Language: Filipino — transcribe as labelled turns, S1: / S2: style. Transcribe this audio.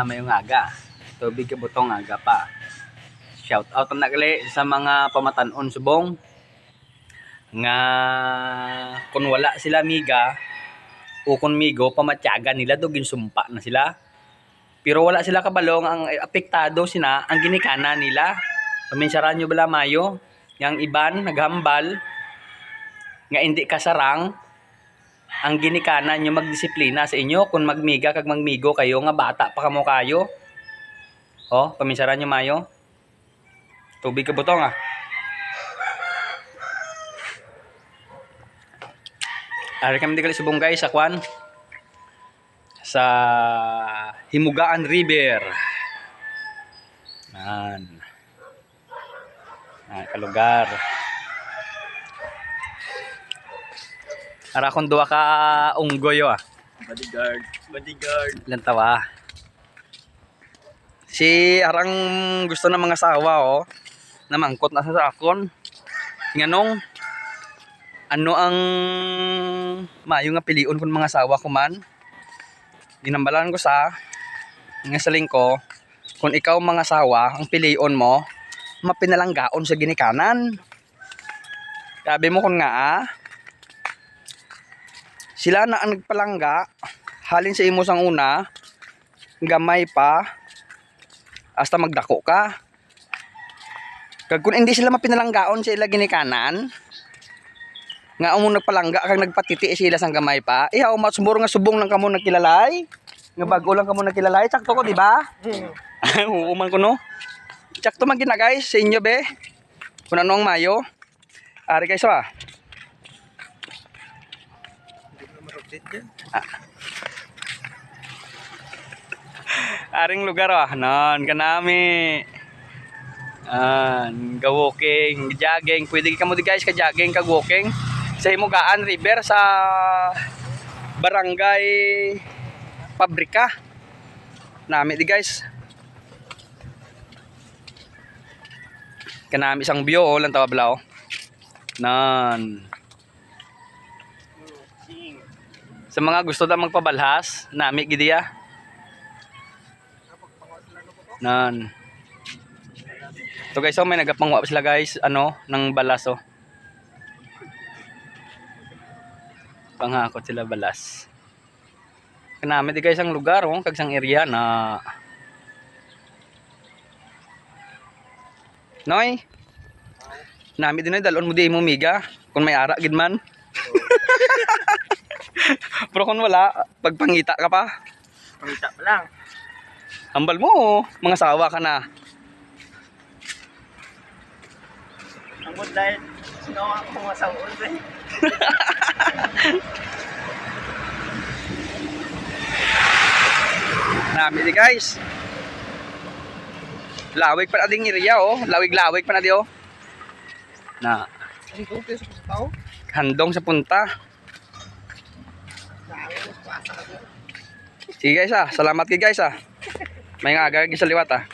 S1: Mayong aga. Tubig kabutong aga pa. Shout out na gali sa mga pamatanon subong nga kung wala sila miga o kung migo pamatyagan nila do ginsumpa na sila. Pero wala sila kabalong, ang apektado sina ang ginikana nila. Paminsaran nyo bala mayo, yang iban naghambal nga hindi kasarang ang ginikanan nyo magdisiplina sa inyo kung magmiga kag magmigo kayo nga bata pa kamo kayo. Oh, paminsaran nyo mayo. Tubig ka butong ah. Ari kami dikali subong guys sa kwan. Sa Himugaan River. Yan. Kalugar. Ara kung duwa ka unggoy ah.
S2: Bodyguard.
S1: Ilan tawa. Si arang gusto ng mga sawa oh. Namangkot na sa akon. Nganong ano ang mayo nga piliun kun mga sawa ko man. Ginambalan ko sa nga saling ko kung ikaw mga sawa ang piliun mo mapinalanggaon sa ginikanan. Sabi mo kun nga sila na ang nagpalangga halin sa imo sang una gamay pa hasta magdako ka. Kag kung hindi sila mapinalanggaon sa ila ginikanan nga amo nagpalangga kag nagpatiti sila sang gamay pa ihaw masumuro nga subong lang kamo nagkilalay nga bago lang kamo nagkilalay sakto ko di ba? Oo man ko no. Sakto man gina guys sa inyo be. Kung ano ang mayo. Ari guys ah. Aring lugar ah, non kanami. Ga-walking, jogging, pwede ka mo di guys ka-jogging, ka-walking sa Himugaan River sa Barangay Pabrika. Nami di guys. Kanami isang view oh, lang tawa blaw. Nan. Sa mga gusto na magpabalhas, nami gidiya. Nan. So guys, may nagapangwa sila guys, ano, ng balas oh. Panghakot sila balas. Kanami di guys ang lugar oh, kag sang area na Noy. Nami din ay dalon mo di mo miga kung may ara gid man. Pero kung wala, pagpangita ka pa.
S2: Pangita pa lang.
S1: Hambal mo, mga sawa ka na.
S2: Ang good dahil sinawa ko mga sawon eh.
S1: Nami di guys. Lawig pa na ding area oh, lawig-lawig pa na di oh. Na. Handong sa punta. Sige guys ah, salamat kay guys ah. May nga agad sa liwat ah.